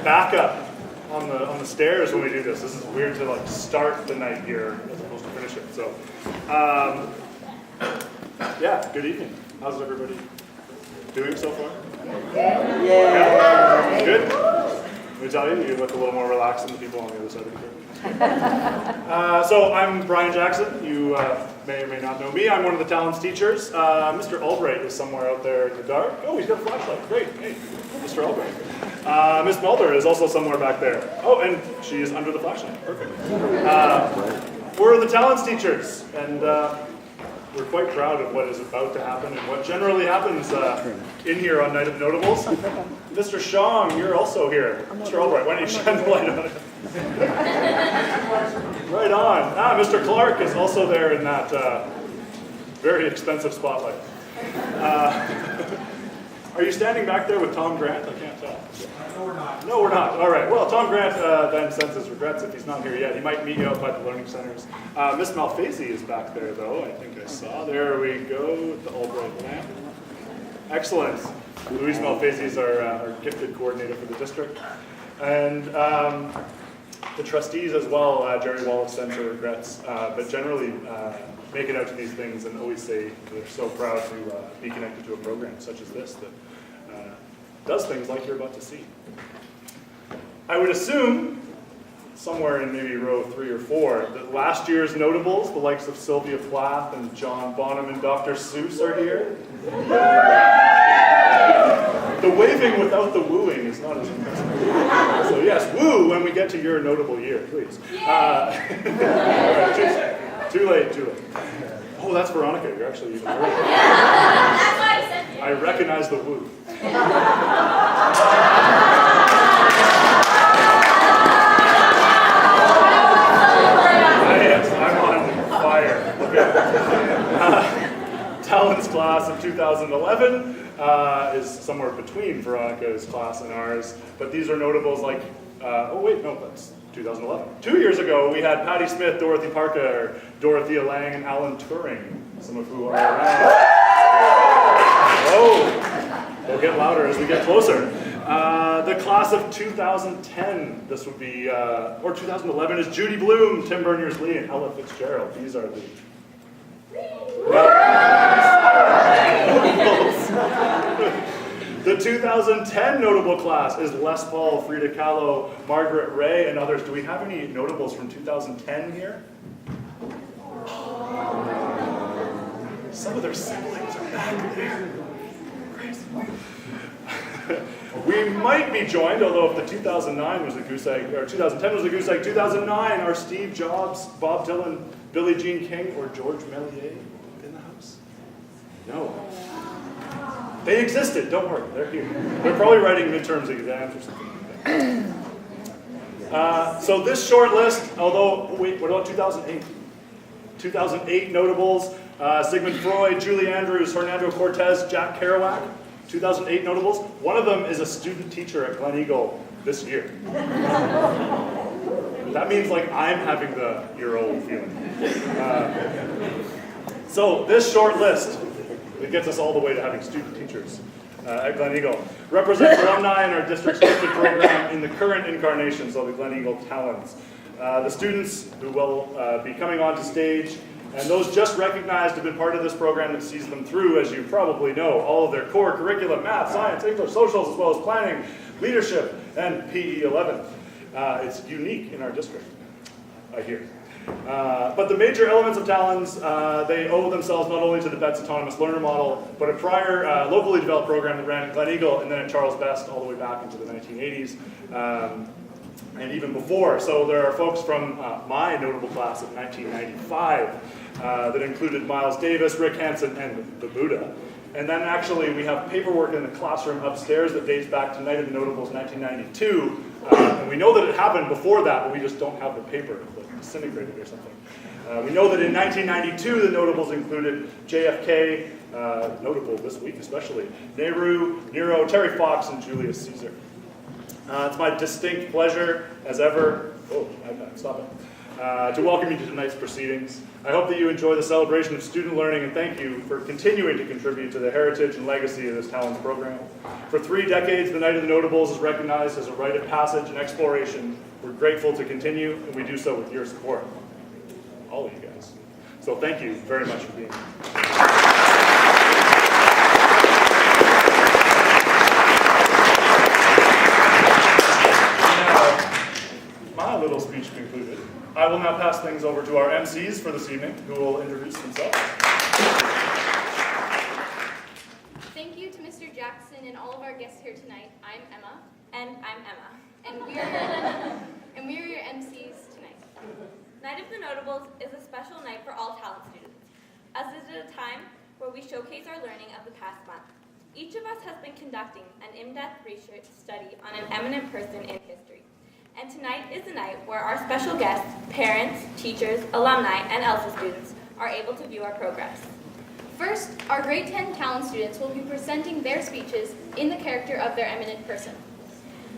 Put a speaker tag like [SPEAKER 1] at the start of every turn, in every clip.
[SPEAKER 1] backup on the stairs when we do this. This is weird to like start the night here as opposed to finish it. So, yeah, good evening. How's everybody doing so far?
[SPEAKER 2] Yeah.
[SPEAKER 1] Good? Let me tell you, you look a little more relaxed than the people on the other side of the curtain. So I'm Brian Jackson. You may or may not know me. I'm one of the Talons teachers. Mr. Albright is somewhere out there in the dark. Oh, he's got a flashlight. Great. Hey, Mr. Albright. Miss Mulder is also somewhere back there. Oh, and she is under the flashlight. Perfect. We're the Talons teachers, and we're quite proud of what is about to happen and what generally happens in here on Night of Notables. Mr. Shong, you're also here. Mr. Albright, why don't you shine the light on it? Right on. Mr. Clark is also there in that very expensive spotlight. Are you standing back there with Tom Grant? I can't tell.
[SPEAKER 3] No, we're not.
[SPEAKER 1] No, we're not. All right. Well, Tom Grant then sends his regrets if he's not here yet. He might meet you out by the learning centers. Miss Malfazy is back there, though. I think I saw. There we go with the Albright lamp. Excellent. Louise Malfazy is our gifted coordinator for the district. And the trustees as well, Jerry Wallace sends her regrets, but generally make it out to these things and always say they're so proud to be connected to a program such as this that does things like you're about to see. I would assume, somewhere in maybe row 3 or 4, that last year's notables, the likes of Sylvia Plath and John Bonham and Dr. Seuss are here. The waving without the wooing is not as impressive. So yes, woo when we get to your notable year, please. All right, too late. Oh, that's Veronica. You're actually even earlier.
[SPEAKER 4] That's why I said it.
[SPEAKER 1] I recognize the woo. I'm on fire. Okay. Talon's class of 2011 is somewhere between Veronica's class and ours, but these are notables like, oh wait, no, that's 2011. 2 years ago, we had Patty Smith, Dorothy Parker, Dorothea Lang, and Alan Turing, some of who are around. Oh, they'll get louder as we get closer. The class of 2010, this would be, or 2011 is Judy Bloom, Tim Berners-Lee, and Ella Fitzgerald. These are the... The 2010 notable class is Les Paul, Frida Kahlo, Margaret Ray, and others. Do we have any notables from 2010 here? Some of their siblings are back there. Crazy. We might be joined, although if the 2009 was a goose egg, or 2010 was a goose egg, 2009 are Steve Jobs, Bob Dylan, Billie Jean King, or George Méliès in the house? No. They existed, don't worry, they're here. They're probably writing midterms exams or something like that. So this short list, although, wait, what about 2008? 2008 notables, Sigmund Freud, Julie Andrews, Hernando Cortez, Jack Kerouac. 2008 notables. One of them is a student teacher at Glen Eagle this year. That means like I'm having the year-old feeling. So this short list, it gets us all the way to having student teachers at Glen Eagle. Represents alumni in our district's gifted program in the current incarnation, so the Glen Eagle Talons. The students who will be coming onto stage, and those just recognized have been part of this program that sees them through, as you probably know, all of their core curriculum, math, science, English, socials, as well as planning, leadership, and PE 11. It's unique in our district, I hear. But the major elements of Talons, they owe themselves not only to the Betts Autonomous Learner Model, but a prior locally developed program that ran at Glen Eagle and then at Charles Best all the way back into the 1980s. And even before. So there are folks from my notable class of 1995 that included Miles Davis, Rick Hansen, and the Buddha. And then actually we have paperwork in the classroom upstairs that dates back to Night of the Notables 1992. And we know that it happened before that, but we just don't have the paper, like disintegrated or something. We know that in 1992 the notables included JFK, notable this week especially, Nehru, Nero, Terry Fox, and Julius Caesar. It's my distinct pleasure, as ever, oh, iPad, stop it. to welcome you to tonight's proceedings. I hope that you enjoy the celebration of student learning, and thank you for continuing to contribute to the heritage and legacy of this Talons program. For 3 decades, the Night of the Notables is recognized as a rite of passage and exploration. We're grateful to continue, and we do so with your support. All of you guys. So thank you very much for being here. My little speech concluded. I will now pass things over to our MCs for this evening, who will introduce themselves.
[SPEAKER 4] Thank you to Mr. Jackson and all of our guests here tonight. I'm Emma.
[SPEAKER 2] And I'm Emma.
[SPEAKER 4] And we are your MCs tonight.
[SPEAKER 2] Night of the Notables is a special night for all talent students, as it is a time where we showcase our learning of the past month. Each of us has been conducting an in-depth research study on an eminent person in history. And tonight is the night where our special guests, parents, teachers, alumni, and ELSA students are able to view our progress.
[SPEAKER 4] First, our grade 10 talent students will be presenting their speeches in the character of their eminent person.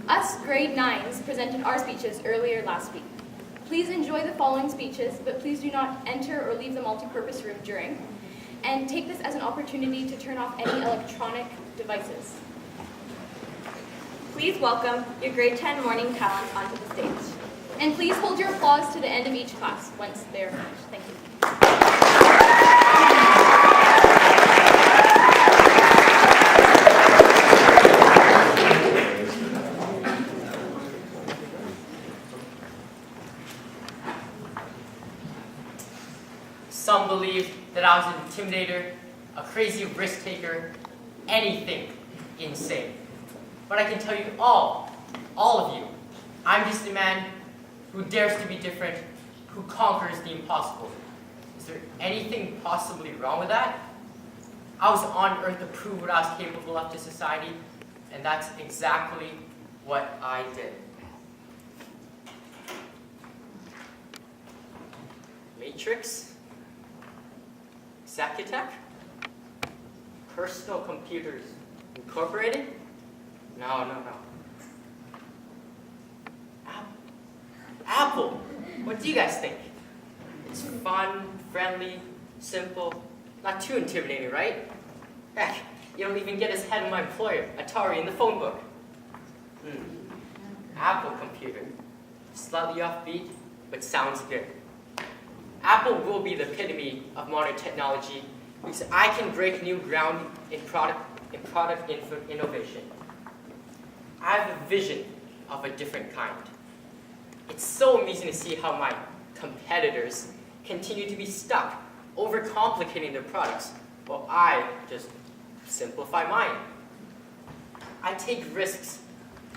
[SPEAKER 4] Us grade 9s presented our speeches earlier last week. Please enjoy the following speeches, but please do not enter or leave the multipurpose room during, and take this as an opportunity to turn off any electronic devices.
[SPEAKER 2] Please welcome your grade 10 morning talents onto the stage.
[SPEAKER 4] And please hold your applause to the end of each class once they're finished. Thank you.
[SPEAKER 3] Some believe that I was an intimidator, a crazy risk taker, anything insane. But I can tell you all of you, I'm just a man who dares to be different, who conquers the impossible. Is there anything possibly wrong with that? I was on earth to prove what I was capable of to society, and that's exactly what I did. Matrix? Executech? Personal Computers Incorporated? No. Apple. What do you guys think? It's fun, friendly, simple, not too intimidating, right? Heck, you don't even get as head of my employer, Atari, in the phone book. Apple computer. Slightly offbeat, but sounds good. Apple will be the epitome of modern technology because I can break new ground in product innovation. I have a vision of a different kind. It's so amazing to see how my competitors continue to be stuck overcomplicating their products while I just simplify mine. I take risks,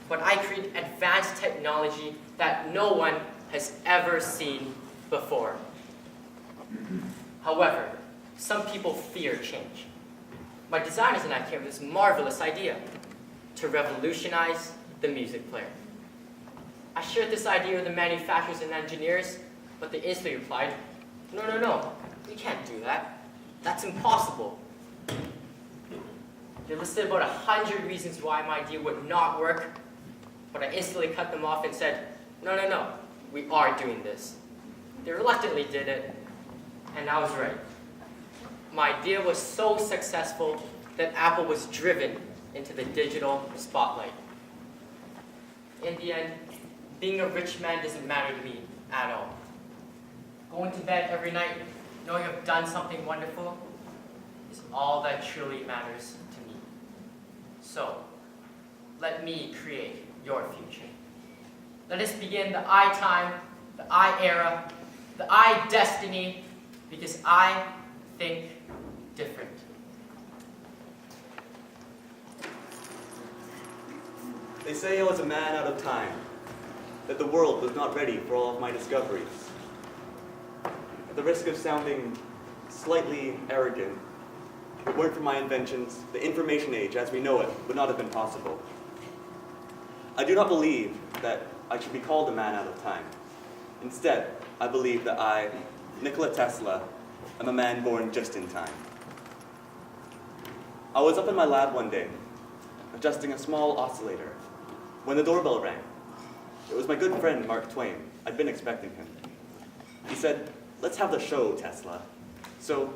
[SPEAKER 3] but I create advanced technology that no one has ever seen before. However, some people fear change. My designers and I came up with this marvelous idea to revolutionize the music player. I shared this idea with the manufacturers and engineers, but they instantly replied, no, we can't do that. That's impossible. They listed about 100 reasons why my idea would not work, but I instantly cut them off and said, no, we are doing this. They reluctantly did it, and I was right. My idea was so successful that Apple was driven into the digital spotlight. In the end, being a rich man doesn't matter to me at all. Going to bed every night knowing I've done something wonderful is all that truly matters to me. So, let me create your future. Let us begin the I time, the I era, the I destiny, because I think different.
[SPEAKER 5] They say I was a man out of time, that the world was not ready for all of my discoveries. At the risk of sounding slightly arrogant, if it weren't for my inventions, the information age as we know it would not have been possible. I do not believe that I should be called a man out of time. Instead, I believe that I, Nikola Tesla, am a man born just in time. I was up in my lab one day, adjusting a small oscillator, when the doorbell rang. It was my good friend, Mark Twain. I'd been expecting him. He said, "Let's have the show, Tesla." So,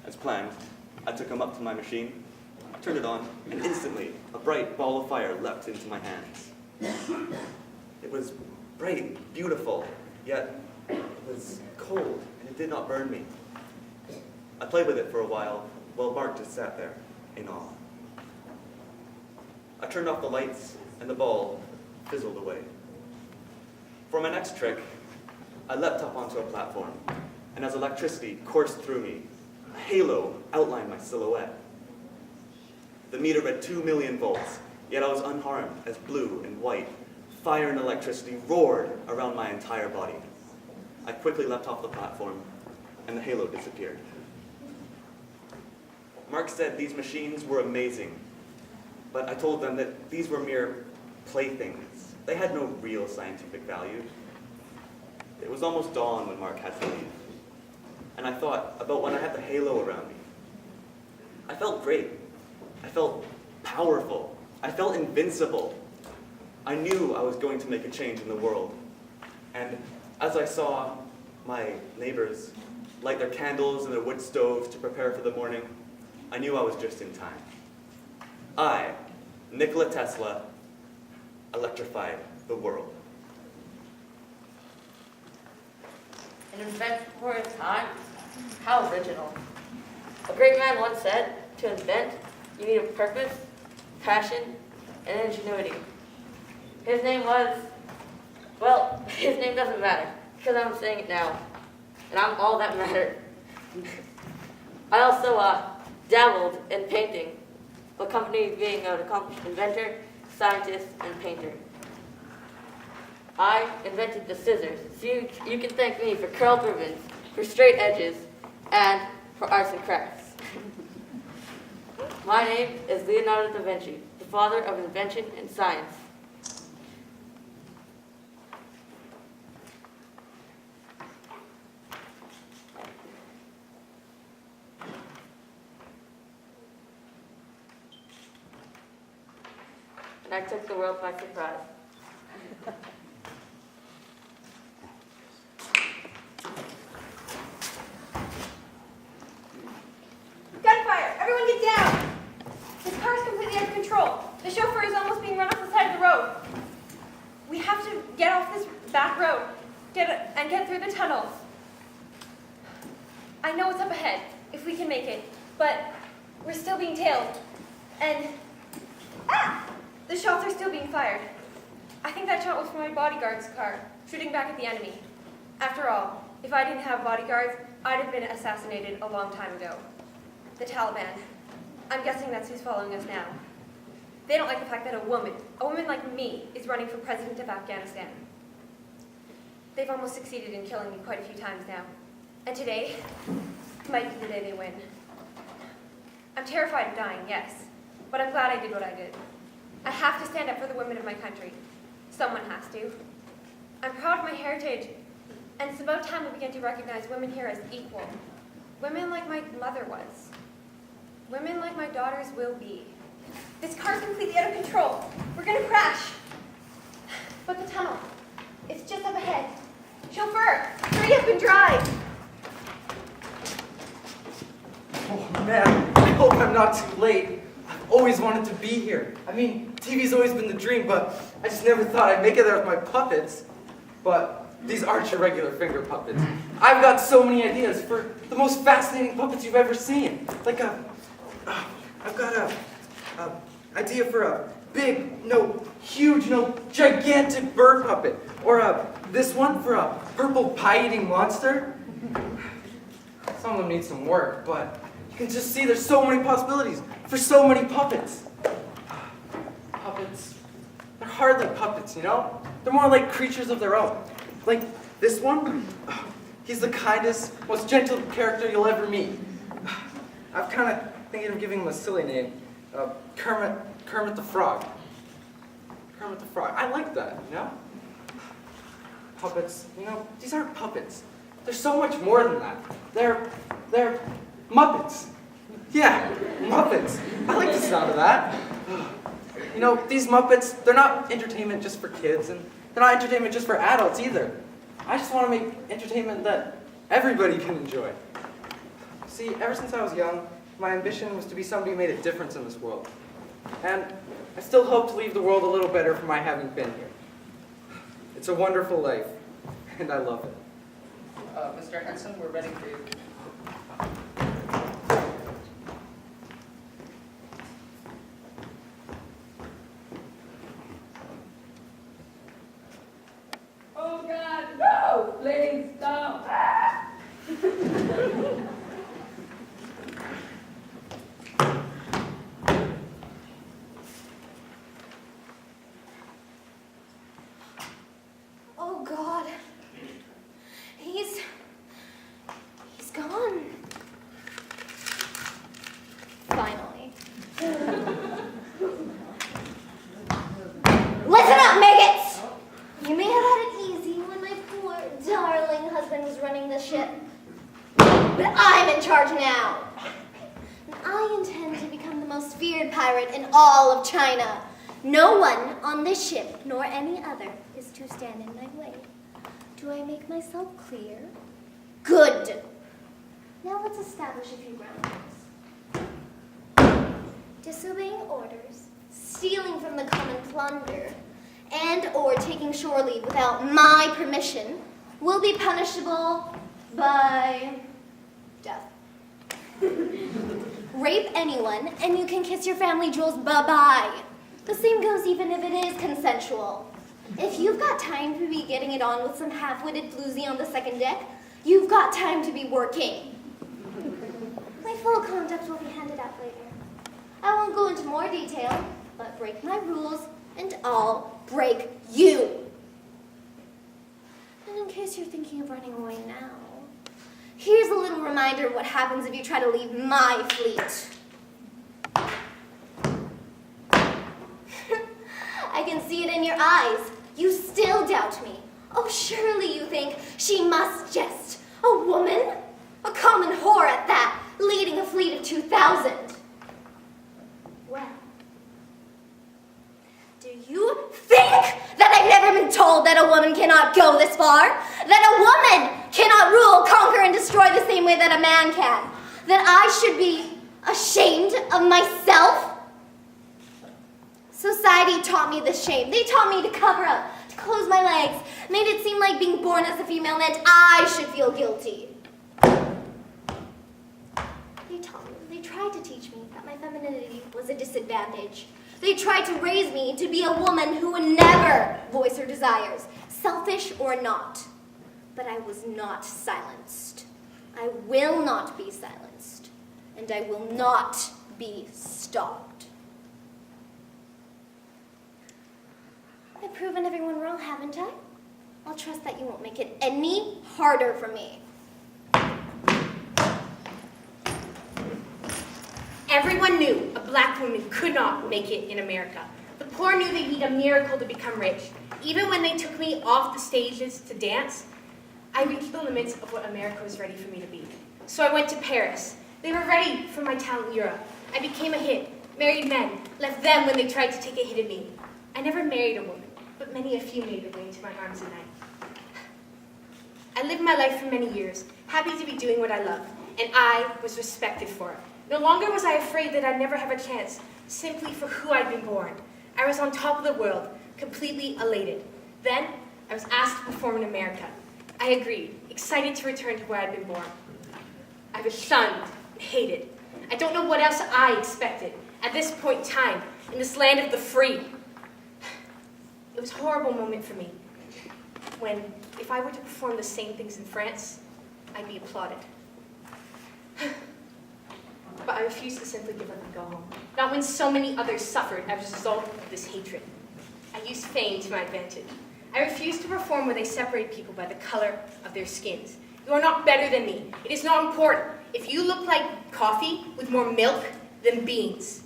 [SPEAKER 5] as planned, I took him up to my machine, turned it on, and instantly a bright ball of fire leapt into my hands. It was bright, beautiful, yet it was cold, and it did not burn me. I played with it for a while Mark just sat there in awe. I turned off the lights, and the ball fizzled away. For my next trick, I leapt up onto a platform, and as electricity coursed through me, a halo outlined my silhouette. The meter read 2 million volts, yet I was unharmed as blue and white, fire and electricity roared around my entire body. I quickly leapt off the platform, and the halo disappeared. Mark said these machines were amazing, but I told them that these were mere playthings. They had no real scientific value. It was almost dawn when Mark had to leave, and I thought about when I had the halo around me. I felt great. I felt powerful. I felt invincible. I knew I was going to make a change in the world. And as I saw my neighbors light their candles and their wood stoves to prepare for the morning, I knew I was just in time. I, Nikola Tesla, electrified the world.
[SPEAKER 6] An inventor for his time? How original. A great man once said, to invent, you need a purpose, passion, and ingenuity. His name was, well, his name doesn't matter, because I'm saying it now. And I'm all that mattered. I also dabbled in painting, accompanied being an accomplished inventor, scientist, and painter. I invented the scissors, so you can thank me for curled ribbons, for straight edges, and for arts and crafts. My name is Leonardo da Vinci, the father of invention and science. And I took the world by surprise.
[SPEAKER 2] Gunfire! Everyone get down! This car is completely out of control. The chauffeur is almost being run off the side of the road. We have to get off this back road and get through the tunnels. I know it's up ahead, if we can make it, but we're still being tailed. And... the shots are still being fired. I think that shot was from my bodyguard's car, shooting back at the enemy. After all, if I didn't have bodyguards, I'd have been assassinated a long time ago. The Taliban. I'm guessing that's who's following us now. They don't like the fact that a woman like me, is running for president of Afghanistan. They've almost succeeded in killing me quite a few times now. And today might be the day they win. I'm terrified of dying, yes, but I'm glad I did what I did. I have to stand up for the women of my country. Someone has to. I'm proud of my heritage, and it's about time we begin to recognize women here as equal. Women like my mother was. Women like my daughters will be. This car's completely out of control. We're gonna crash. But the tunnel, it's just up ahead. Chauffeur, hurry up and drive.
[SPEAKER 7] Oh man, I hope I'm not too late. I've always wanted to be here. I mean, TV's always been the dream, but I just never thought I'd make it there with my puppets. But these aren't your regular finger puppets. I've got so many ideas for the most fascinating puppets you've ever seen. Like I've got a idea for a big, huge, gigantic bird puppet. Or this one for a purple pie-eating monster. Some of them need some work, but you can just see there's so many possibilities for so many puppets. Puppets, they're hardly puppets, you know? They're more like creatures of their own. Like this one, he's the kindest, most gentle character you'll ever meet. I've kind of thinking of giving him a silly name, Kermit the Frog. Kermit the Frog, I like that, you know? Puppets, these aren't puppets. They're so much more than that. They're Muppets. Yeah, Muppets. I like the sound of that. These Muppets, they're not entertainment just for kids, and they're not entertainment just for adults either. I just want to make entertainment that everybody can enjoy. See, ever since I was young, my ambition was to be somebody who made a difference in this world. And I still hope to leave the world a little better for my having been here. It's a wonderful life, and I love it.
[SPEAKER 8] Mr. Henson, we're ready for you.
[SPEAKER 9] Oh God, no! Please stop!
[SPEAKER 4] Oh God. He's gone. Finally. Listen up, maggots! You may have had it easy when my poor, darling husband was running the ship. But I'm in charge now. And I intend to become the most feared pirate in all of China. No one on this ship, nor any other, is to stand in my way. Do I make myself clear? Good. Now let's establish a few ground rules. Disobeying orders, stealing from the common plunder, and or taking shore leave without my permission will be punishable by death. Rape anyone, and you can kiss your family jewels bye-bye. The same goes even if it is consensual. If you've got time to be getting it on with some half-witted floozy on the second deck, you've got time to be working. My full conduct will be handed out later. I won't go into more detail, but break my rules, and I'll break you. And in case you're thinking of running away now, here's a little reminder of what happens if you try to leave my fleet. I can see it in your eyes. You still doubt me. Oh, surely you think she must just. A woman? A common whore at that, leading a fleet of 2,000. Well, do you think that I've never been told that a woman cannot go this far? That a woman cannot rule, conquer, and destroy the same way that a man can? That I should be ashamed of myself? Society taught me this shame. They taught me to cover up, to close my legs, made it seem like being born as a female meant I should feel guilty. They tried to teach me that my femininity was a disadvantage. They tried to raise me to be a woman who would never voice her desires, selfish or not. But I was not silenced. I will not be silenced. And I will not be stopped. I've proven everyone wrong, haven't I? I'll trust that you won't make it any harder for me.
[SPEAKER 10] Everyone knew a black woman could not make it in America. The poor knew they need a miracle to become rich. Even when they took me off the stages to dance, I reached the limits of what America was ready for me to be. So I went to Paris. They were ready for my talent Europe. I became a hit, married men, left them when they tried to take a hit at me. I never married a woman, but many a few made their way into my arms at night. I lived my life for many years, happy to be doing what I love, and I was respected for it. No longer was I afraid that I'd never have a chance, simply for who I'd been born. I was on top of the world, completely elated. Then, I was asked to perform in America. I agreed, excited to return to where I'd been born. I was shunned and hated. I don't know what else I expected at this point in time, in this land of the free. It was a horrible moment for me, when, if I were to perform the same things in France, I'd be applauded. But I refused to simply give up and go home. Not when so many others suffered as a result of this hatred. I used fame to my advantage. I refused to perform where they separate people by the color of their skins. You are not better than me. It is not important. If you look like coffee with more milk than beans.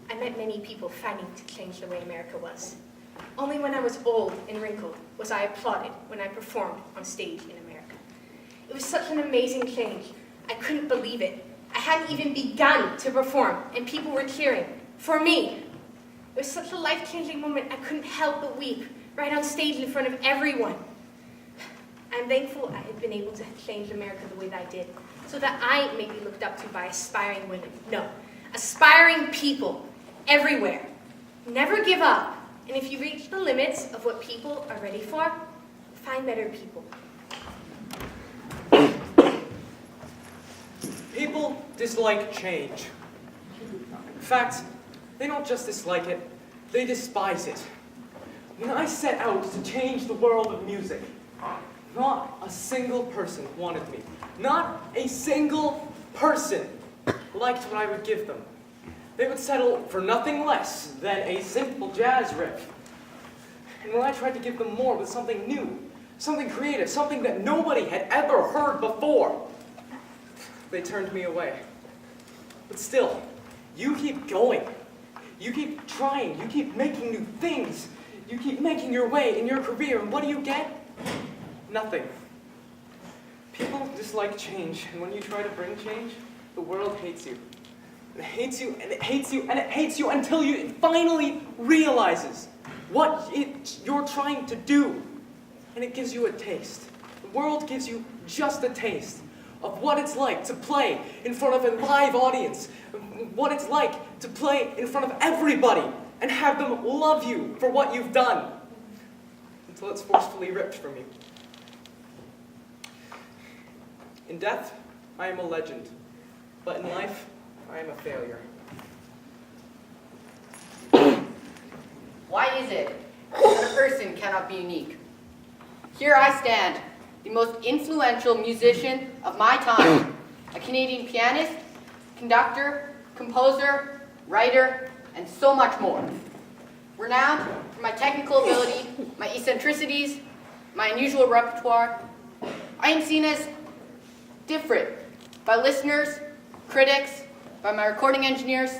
[SPEAKER 10] I met many people fighting to change the way America was. Only when I was old and wrinkled was I applauded when I performed on stage in America. It was such an amazing change. I couldn't believe it. I hadn't even begun to perform, and people were cheering for me. It was such a life-changing moment, I couldn't help but weep right on stage in front of everyone. I'm thankful I have been able to change America the way that I did, so that I may be looked up to by aspiring women. No, aspiring people everywhere. Never give up, and if you reach the limits of what people are ready for, find better people.
[SPEAKER 7] People dislike change. In fact, they don't just dislike it, they despise it. When I set out to change the world of music, not a single person wanted me. Not a single person liked what I would give them. They would settle for nothing less than a simple jazz riff. And when I tried to give them more with something new, something creative, something that nobody had ever heard before, they turned me away. But still, you keep going. You keep trying. You keep making new things. You keep making your way in your career, and what do you get? Nothing. People dislike change, and when you try to bring change, the world hates you. It hates you, and it hates you, and it hates you until it finally realizes what you're trying to do. And it gives you a taste. The world gives you just a taste of what it's like to play in front of a live audience, what it's like to play in front of everybody and have them love you for what you've done, until it's forcefully ripped from you. In death, I am a legend, but in life, I am a failure.
[SPEAKER 6] Why is it that a person cannot be unique? Here I stand, the most influential musician of my time, a Canadian pianist, conductor, composer, writer, and so much more. Renowned for my technical ability, my eccentricities, my unusual repertoire, I am seen as different by listeners, critics, by my recording engineers.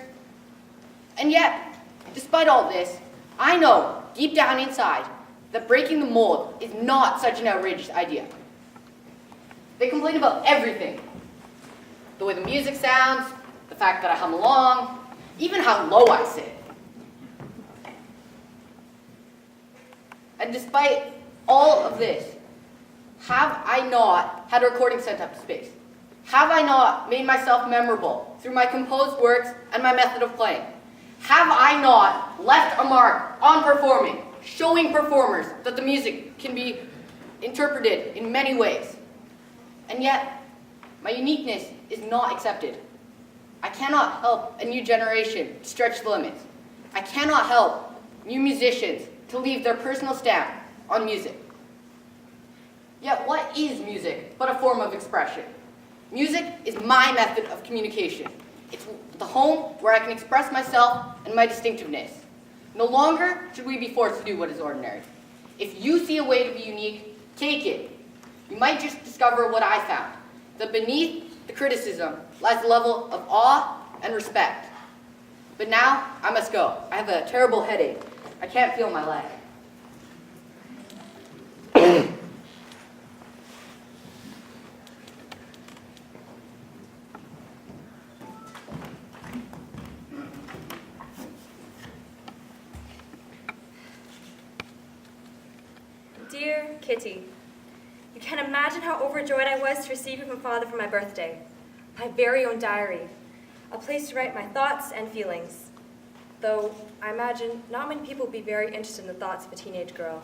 [SPEAKER 6] And yet, despite all this, I know deep down inside that breaking the mold is not such an outrageous idea. They complain about everything. The way the music sounds, the fact that I hum along, even how low I sing. And despite all of this, have I not had a recording sent up to space? Have I not made myself memorable through my composed works and my method of playing? Have I not left a mark on performing, showing performers that the music can be interpreted in many ways? And yet, my uniqueness is not accepted. I cannot help a new generation to stretch the limits. I cannot help new musicians to leave their personal stamp on music. Yet what is music but a form of expression? Music is my method of communication. It's the home where I can express myself and my distinctiveness. No longer should we be forced to do what is ordinary. If you see a way to be unique, take it. You might just discover what I found, that beneath the criticism lies a level of awe and respect. But now, I must go. I have a terrible headache. I can't feel my leg.
[SPEAKER 2] Dear Kitty, you can imagine how overjoyed I was to receive you from Father for my birthday. My very own diary, a place to write my thoughts and feelings. Though I imagine not many people would be very interested in the thoughts of a teenage girl.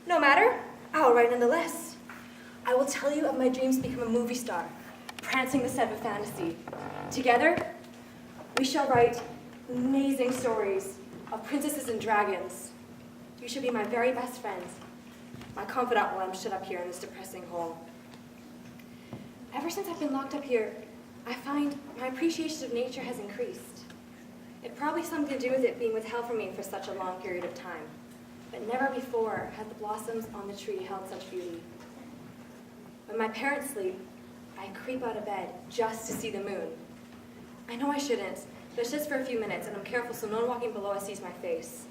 [SPEAKER 2] No matter, I'll write nonetheless. I will tell you of my dreams to become a movie star, prancing the set of fantasy. Together, we shall write amazing stories of princesses and dragons. You should be my very best friends, my confidant while I'm shut up here in this depressing hole. Ever since I've been locked up here, I find my appreciation of nature has increased. It probably has something to do with it being withheld from me for such a long period of time. But never before had the blossoms on the tree held such beauty. When my parents sleep, I creep out of bed just to see the moon. I know I shouldn't, but it's just for a few minutes, and I'm careful so no one walking below us sees my face.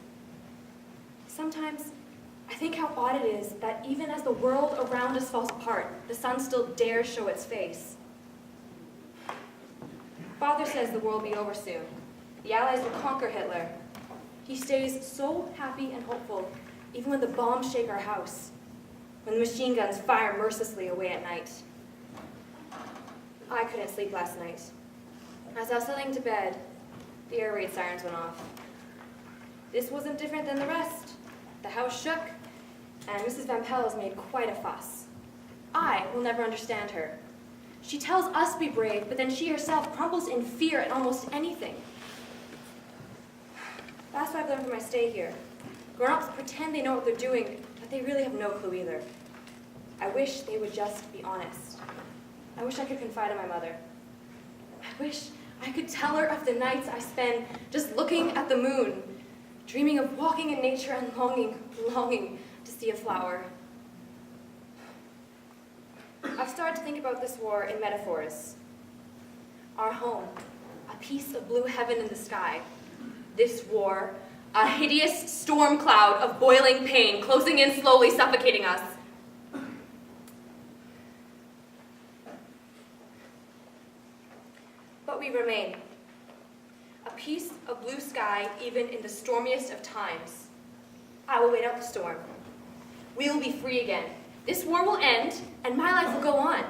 [SPEAKER 2] Sometimes, I think how odd it is that even as the world around us falls apart, the sun still dares show its face. Father says the world will be over soon. The Allies will conquer Hitler. He stays so happy and hopeful, even when the bombs shake our house. when the machine guns fire mercilessly away at night. I couldn't sleep last night. As I was settling to bed, the air raid sirens went off. This wasn't different than the rest. The house shook, and Mrs. Van Pels made quite a fuss. I will never understand her. She tells us to be brave, but then she herself crumbles in fear at almost anything. That's what I've learned from my stay here. Grown-ups pretend they know what they're doing, but they really have no clue either. I wish they would just be honest. I wish I could confide in my mother. I wish I could tell her of the nights I spend just looking at the moon, dreaming of walking in nature and longing to see a flower. I've started to think about this war in metaphors. Our home, a piece of blue heaven in the sky. This war, a hideous storm cloud of boiling pain closing in slowly, suffocating us. But we remain. A piece of blue sky even in the stormiest of times. I will wait out the storm. We will be free again. This war will end, and my life will go on.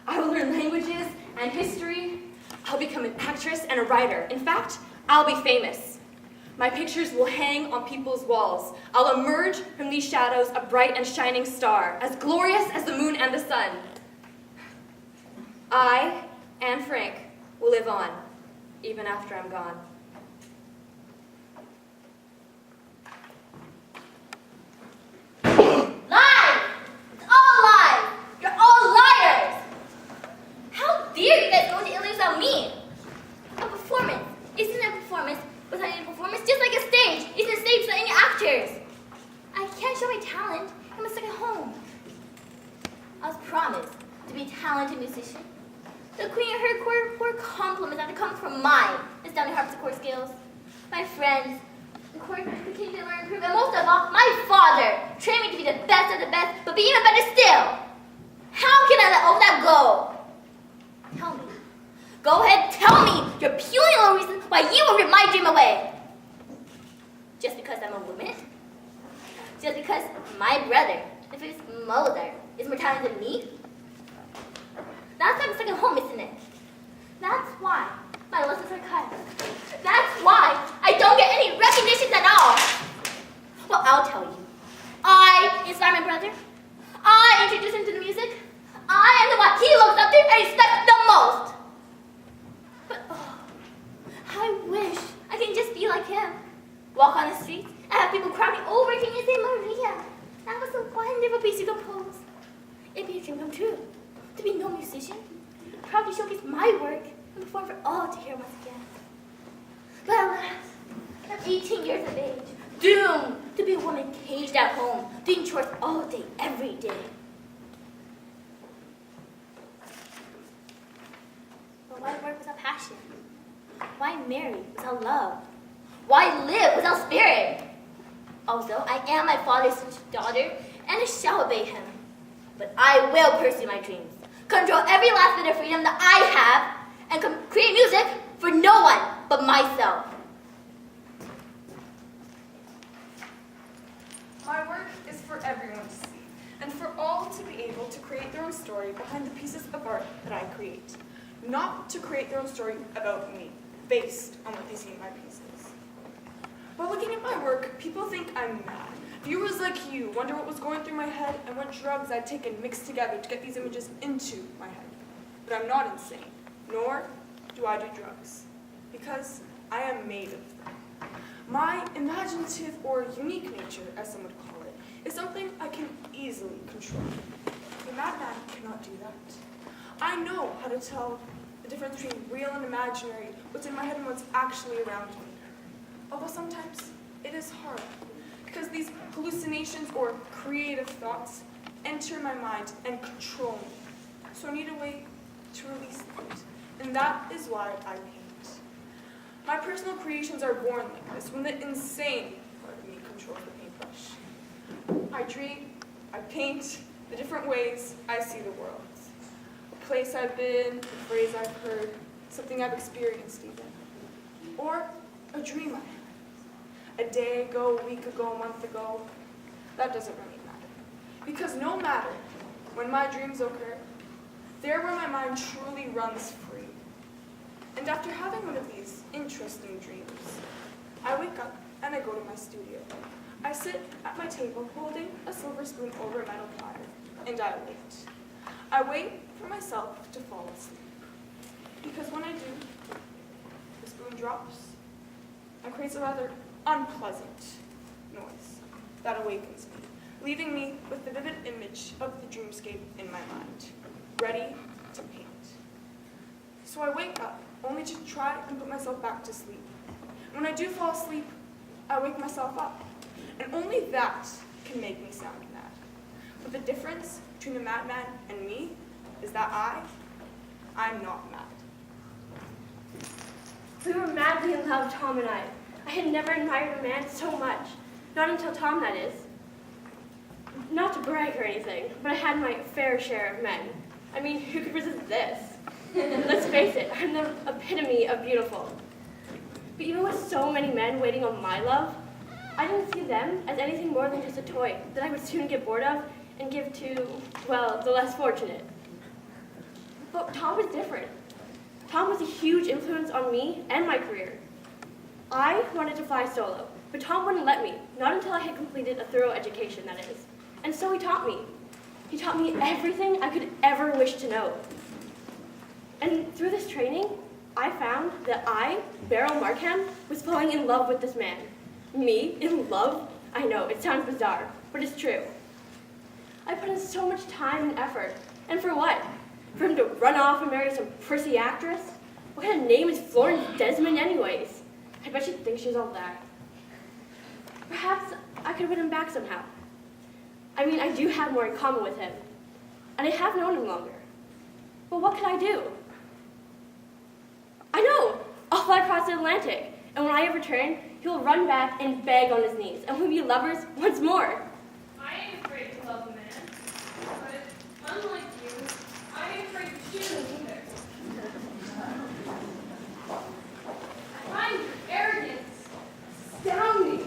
[SPEAKER 2] I will learn languages and history. I'll become an actress and a writer. In fact, I'll be famous. My pictures will hang on people's walls. I'll emerge from these shadows a bright and shining star, as glorious as the moon and the sun. I, Anne Frank, will live on, even after I'm gone.
[SPEAKER 11] Lies! It's all lies! You're all liars! How dare you guys go to Italy without me? A performance isn't a performance without any performance, just like a stage isn't a stage without any actors. I can't show my talent. I'm stuck at home. I was promised to be a talented musician. The queen and her poor compliments have to come from mine astounding harpsichord skills. My friends, the court continue to learn and improve, and most of all, my father trained me to be the best of the best, but be even better still. How can I let all that go? Tell me. Go ahead, tell me your puny little reason why you will rip my dream away. Just because I'm a woman? Just because my brother, the famous Mulder, is more talented than me? That's why I'm stuck at home, isn't it? That's why my lessons are cut. That's why I don't get any recognitions at all. Well, I'll tell you. I inspire my brother. I introduce him to the music. I am the one he looks up to and respects the most. But I wish I can just be like him. Walk on the streets and have people crowding over to me and say, Maria, that was a wonderful piece you composed. It'd be a dream come true. To be no musician, proud to showcase my work and perform for all to hear once again. But alas, I'm 18 years of age, doomed to be a woman caged at home, doing chores all day, every day. But why work without passion? Why marry without love? Why live without spirit? Although I am my father's daughter, and I shall obey him, but I will pursue my dreams. Control every last bit of freedom that I have, and create music for no one but myself.
[SPEAKER 12] My work is for everyone to see, and for all to be able to create their own story behind the pieces of art that I create. Not to create their own story about me, based on what they see in my pieces. While looking at my work, people think I'm mad. Viewers like you wonder what was going through my head and what drugs I'd taken mixed together to get these images into my head. But I'm not insane, nor do I do drugs, because I am made of them. My imaginative or unique nature, as some would call it, is something I can easily control. The madman cannot do that. I know how to tell the difference between real and imaginary, what's in my head and what's actually around me. Although sometimes it is hard, because these hallucinations or creative thoughts enter my mind and control me. So I need a way to release them, and that is why I paint. My personal creations are born like this, when the insane part of me controls the paintbrush. I dream, I paint, the different ways I see the world. A place I've been, a phrase I've heard, something I've experienced even. Or a dream I had. A day ago, a week ago, a month ago. That doesn't really matter. Because no matter when my dreams occur, they're where my mind truly runs free. And after having one of these interesting dreams, I wake up and I go to my studio. I sit at my table holding a silver spoon over a metal platter, and I wait. I wait for myself to fall asleep. Because when I do, the spoon drops and creates a rather unpleasant noise that awakens me, leaving me with the vivid image of the dreamscape in my mind, ready to paint. So I wake up only to try and put myself back to sleep. When I do fall asleep, I wake myself up, and only that can make me sound mad. But the difference between a madman and me is that I'm not mad.
[SPEAKER 2] We were madly in love, Tom and I. I had never admired a man so much. Not until Tom, that is. Not to brag or anything, but I had my fair share of men. I mean, who could resist this? Let's face it, I'm the epitome of beautiful. But even with so many men waiting on my love, I didn't see them as anything more than just a toy that I would soon get bored of and give to, well, the less fortunate. But Tom was different. Tom was a huge influence on me and my career. I wanted to fly solo, but Tom wouldn't let me, not until I had completed a thorough education, that is. And so he taught me. He taught me everything I could ever wish to know. And through this training, I found that I, Beryl Markham, was falling in love with this man. Me, in love? I know, it sounds bizarre, but it's true. I put in so much time and effort. And for what? For him to run off and marry some prissy actress? What kind of name is Florence Desmond anyways? I bet she thinks she's all that. Perhaps I could win him back somehow. I mean, I do have more in common with him. And I have known him longer. But what could I do? I know! I'll fly across the Atlantic. And when I return, he'll run back and beg on his knees. And we'll be lovers once more.
[SPEAKER 4] I ain't afraid to love a man. But unlike you, I ain't afraid to shoot him either. I find your arrogance astounding.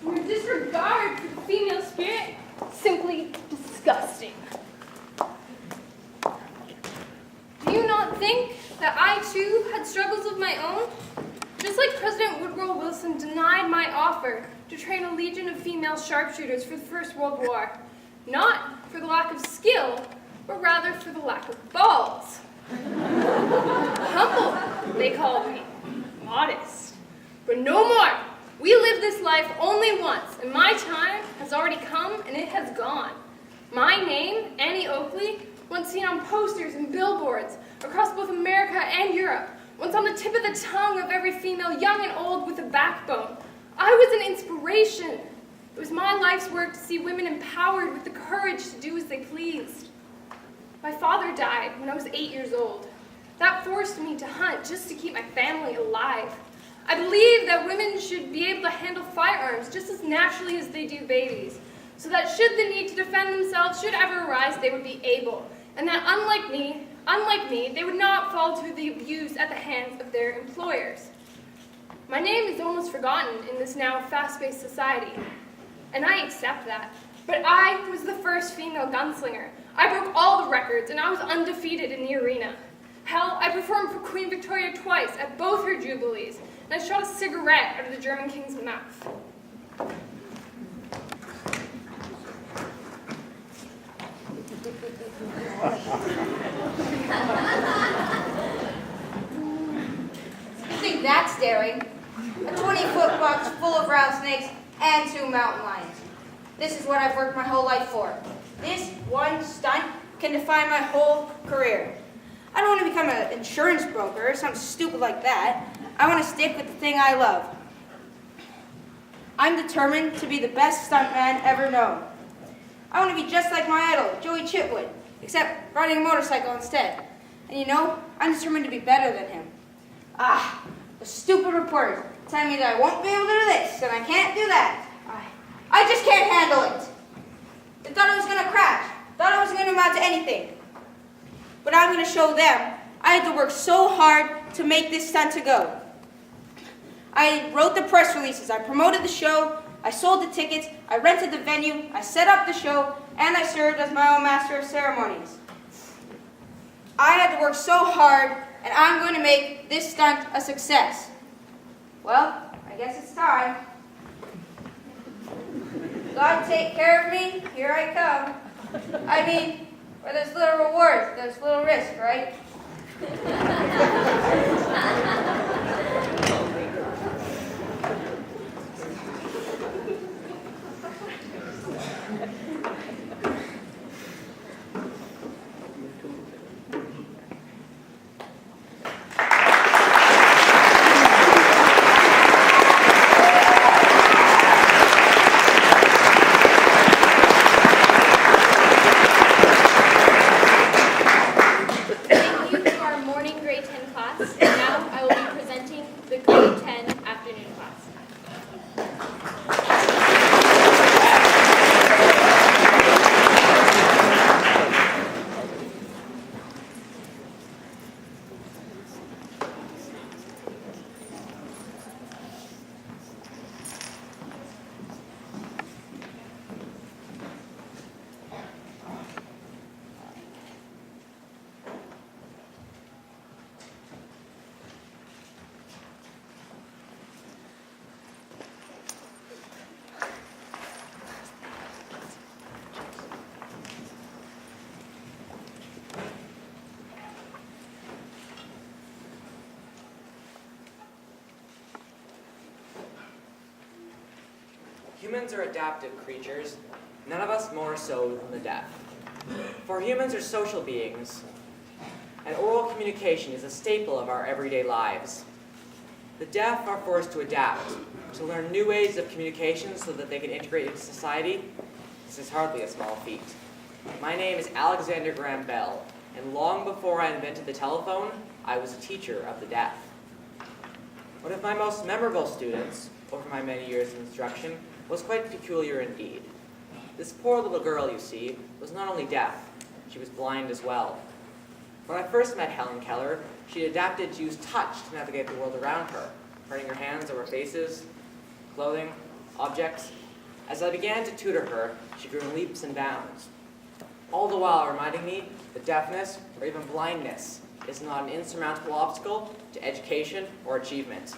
[SPEAKER 4] Your disregard for the female spirit simply disgusting. Do you not think that I too had struggles of my own? Just like President Woodrow Wilson denied my offer to train a legion of female sharpshooters for the First World War, not for the lack of skill, but rather for the lack of balls. Humble, they called me. Modest. But no more. We live this life only once, and my time has already come and it has gone. My name, Annie Oakley, once seen on posters and billboards across both America and Europe, once on the tip of the tongue of every female, young and old, with a backbone. I was an inspiration. It was my life's work to see women empowered with the courage to do as they pleased. My father died when I was 8 years old. That forced me to hunt just to keep my family alive. I believe that women should be able to handle firearms just as naturally as they do babies, so that should the need to defend themselves should ever arise, they would be able, and that unlike me, they would not fall to the abuse at the hands of their employers. My name is almost forgotten in this now fast-paced society, and I accept that. But I was the first female gunslinger. I broke all the records, and I was undefeated in the arena. Hell, I performed for Queen Victoria twice at both her jubilees, and I shot a cigarette out of the German king's mouth.
[SPEAKER 13] You think that's daring? A 20-foot box full of rattlesnakes and 2 mountain lions. This is what I've worked my whole life for. This one stunt can define my whole career. I don't want to become an insurance broker or something stupid like that. I want to stick with the thing I love. I'm determined to be the best stuntman ever known. I want to be just like my idol, Joey Chitwood, except riding a motorcycle instead. And you know, I'm determined to be better than him. Ah, the stupid reporters tell me that I won't be able to do this and I can't do that. I just can't handle it. They thought I was going to crash, thought I wasn't going to amount to anything. But I'm going to show them I had to work so hard to make this stunt to go. I wrote the press releases, I promoted the show, I sold the tickets, I rented the venue, I set up the show, and I served as my own master of ceremonies. I had to work so hard, and I'm going to make this stunt a success. Well, I guess it's time. God take care of me, here I come. I mean, where there's little rewards, there's little risk, right?
[SPEAKER 4] Thank you to our morning grade 10 class. And now I will be presenting the grade 10 afternoon class.
[SPEAKER 14] Humans are adaptive creatures, none of us more so than the deaf. For humans are social beings, and oral communication is a staple of our everyday lives. The deaf are forced to adapt, to learn new ways of communication so that they can integrate into society. This is hardly a small feat. My name is Alexander Graham Bell, and long before I invented the telephone, I was a teacher of the deaf. One of my most memorable students, over my many years of instruction, was quite peculiar indeed. This poor little girl, you see, was not only deaf, she was blind as well. When I first met Helen Keller, she adapted to use touch to navigate the world around her, running her hands over faces, clothing, objects. As I began to tutor her, she grew in leaps and bounds, all the while reminding me that deafness, or even blindness, is not an insurmountable obstacle to education or achievement.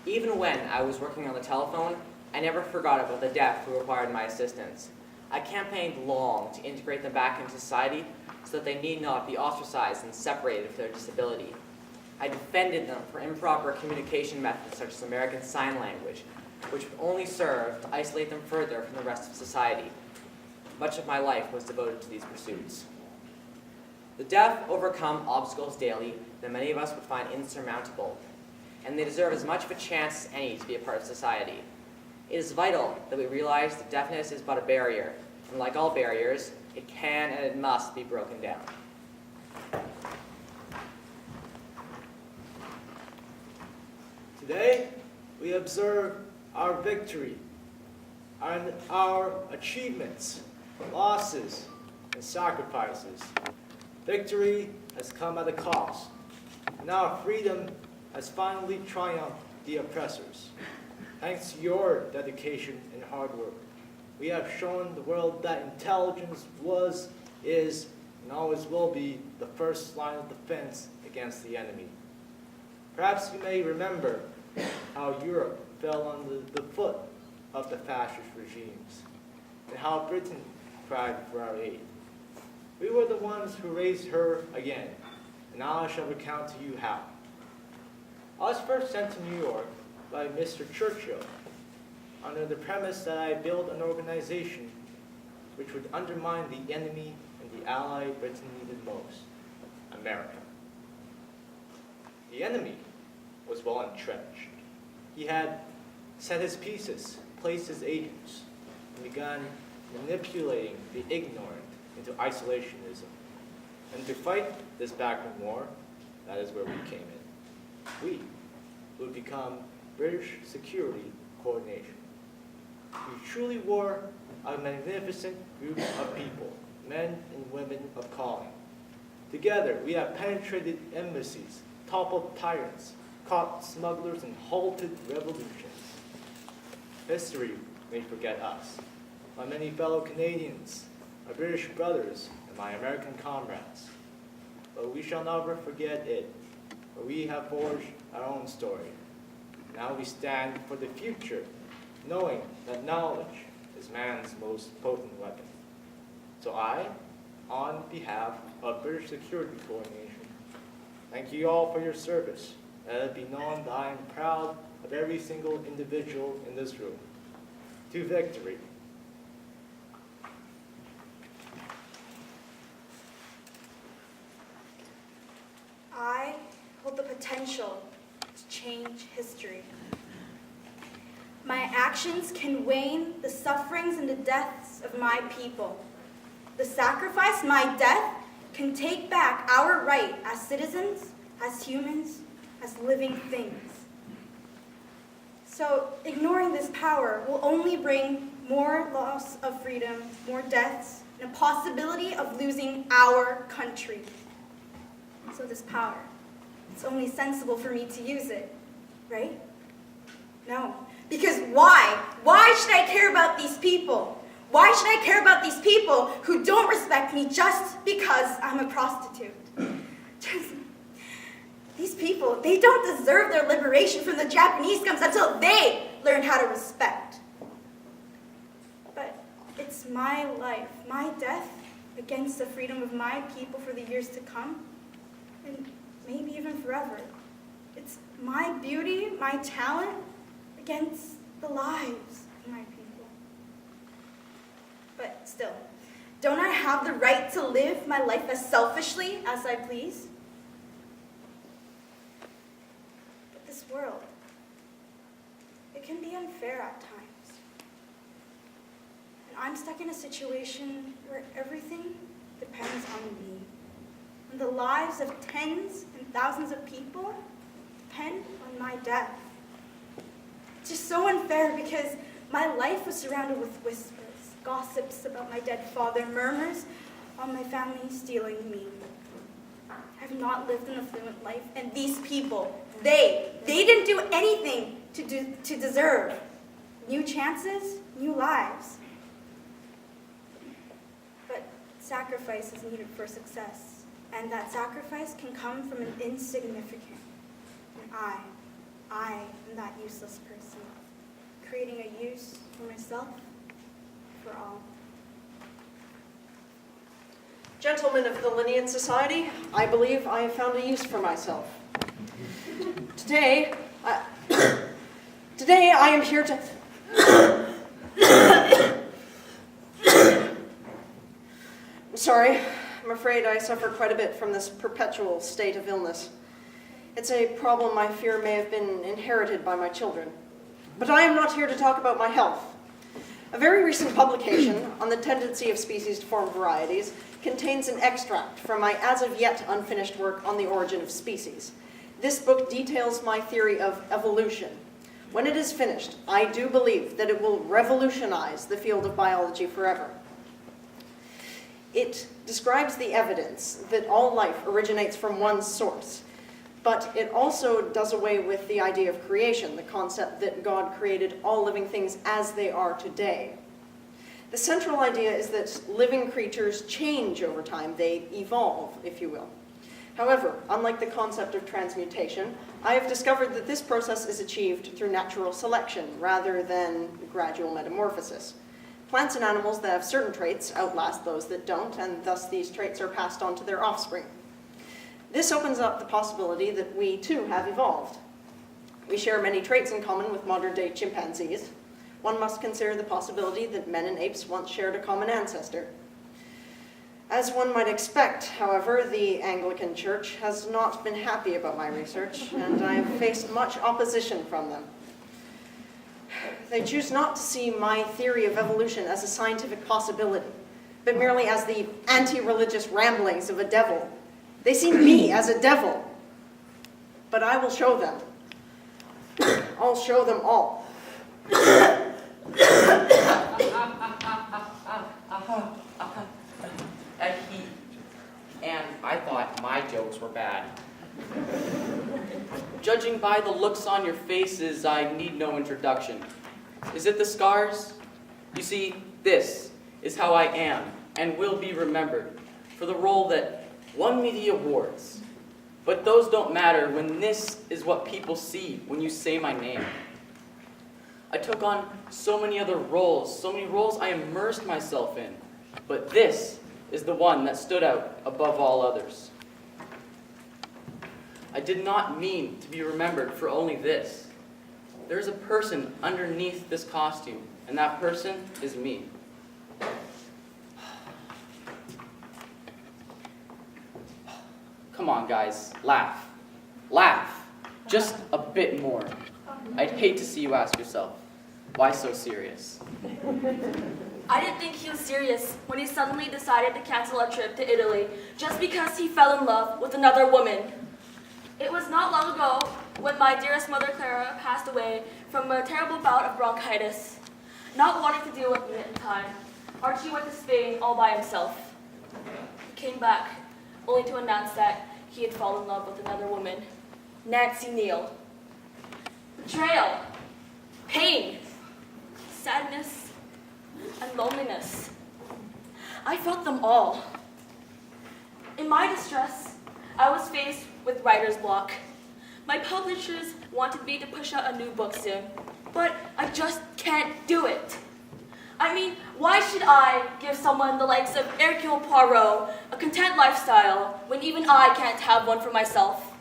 [SPEAKER 14] Even when I was working on the telephone, I never forgot about the deaf who required my assistance. I campaigned long to integrate them back into society so that they need not be ostracized and separated for their disability. I defended them for improper communication methods such as American Sign Language, which would only serve to isolate them further from the rest of society. Much of my life was devoted to these pursuits. The deaf overcome obstacles daily that many of us would find insurmountable, and they deserve as much of a chance as any to be a part of society. It is vital that we realize that deafness is but a barrier, and like all barriers, it can and it must be broken down.
[SPEAKER 15] Today, we observe our victory, and our achievements, losses, and sacrifices. Victory has come at a cost, and our freedom has finally triumphed the oppressors. Thanks to your dedication and hard work, we have shown the world that intelligence was, is, and always will be the first line of defense against the enemy. Perhaps you may remember how Europe fell under the foot of the fascist regimes, and how Britain cried for our aid. We were the ones who raised her again, and now I shall recount to you how. I was first sent to New York by Mr. Churchill under the premise that I build an organization which would undermine the enemy and the ally Britain needed most, America. The enemy was well entrenched. He had set his pieces, placed his agents, and begun manipulating the ignorant into isolationism. And to fight this backroom war, that is where we came in. We would become British Security Coordination. We truly were a magnificent group of people, men and women of calling. Together, we have penetrated embassies, toppled tyrants, caught smugglers, and halted revolutions. History may forget us, my many fellow Canadians, my British brothers, and my American comrades. But we shall never forget it, for we have forged our own story. Now we stand for the future, knowing that knowledge is man's most potent weapon. So I, on behalf of British Security Coordination, thank you all for your service. Let it be known that I am proud of every single individual in this room. To victory.
[SPEAKER 12] I hold the potential to change history. My actions can wane the sufferings and the deaths of my people. The sacrifice, my death, can take back our right as citizens, as humans, as living things. So ignoring this power will only bring more loss of freedom, more deaths, and a possibility of losing our country. So this power, it's only sensible for me to use it, right? No, because why? Why should I care about these people? Why should I care about these people who don't respect me just because I'm a prostitute? These people, they don't deserve their liberation from the Japanese scums until they learn how to respect. But it's my life, my death, against the freedom of my people for the years to come, and maybe even forever. It's my beauty, my talent, against the lives of my people. But still, don't I have the right to live my life as selfishly as I please? But this world, it can be unfair at times. And I'm stuck in a situation where everything depends on me. And the lives of tens and thousands of people depend on my death. It's just so unfair because my life was surrounded with whispers, gossips about my dead father, murmurs on my family stealing me. I've not lived an affluent life, and these people, they didn't do anything to deserve new chances, new lives. But sacrifice is needed for success, and that sacrifice can come from an insignificant. And I am that useless person, creating a use for myself, for all.
[SPEAKER 16] Gentlemen of the Linnean Society, I believe I have found a use for myself. Today I am here to... I'm sorry, I'm afraid I suffer quite a bit from this perpetual state of illness. It's a problem I fear may have been inherited by my children. But I am not here to talk about my health. A very recent publication on the tendency of species to form varieties contains an extract from my as of yet unfinished work on the origin of species. This book details my theory of evolution. When it is finished, I do believe that it will revolutionize the field of biology forever. It describes the evidence that all life originates from one source, but it also does away with the idea of creation, the concept that God created all living things as they are today. The central idea is that living creatures change over time. They evolve, if you will. However, unlike the concept of transmutation, I have discovered that this process is achieved through natural selection rather than gradual metamorphosis. Plants and animals that have certain traits outlast those that don't, and thus these traits are passed on to their offspring. This opens up the possibility that we, too, have evolved. We share many traits in common with modern-day chimpanzees. One must consider the possibility that men and apes once shared a common ancestor. As one might expect, however, the Anglican Church has not been happy about my research, and I have faced much opposition from them. They choose not to see my theory of evolution as a scientific possibility, but merely as the anti-religious ramblings of a devil. They see me as a devil, but I will show them. I'll show them all.
[SPEAKER 3] And I thought my jokes were bad. Judging by the looks on your faces, I need no introduction. Is it the scars? You see,
[SPEAKER 14] This is how I am and will be remembered for the role that won me the awards. But those don't matter when this is what people see when you say my name. I took on so many other roles, so many roles I immersed myself in, but this is the one that stood out above all others. I did not mean to be remembered for only this. There is a person underneath this costume, and that person is me. Come on, guys, laugh. Laugh. Just a bit more. I'd hate to see you ask yourself, why so serious?
[SPEAKER 17] I didn't think he was serious when he suddenly decided to cancel our trip to Italy just because he fell in love with another woman. It was not long ago when my dearest mother Clara passed away from a terrible bout of bronchitis. Not wanting to deal with me at the time, Archie went to Spain all by himself. He came back only to announce that he had fallen in love with another woman, Nancy Neal. Betrayal, pain, sadness, and loneliness. I felt them all. In my distress, I was faced with writer's block. My publishers wanted me to push out a new book soon, but I just can't do it. I mean, why should I give someone the likes of Hercule Poirot a content lifestyle when even I can't have one for myself?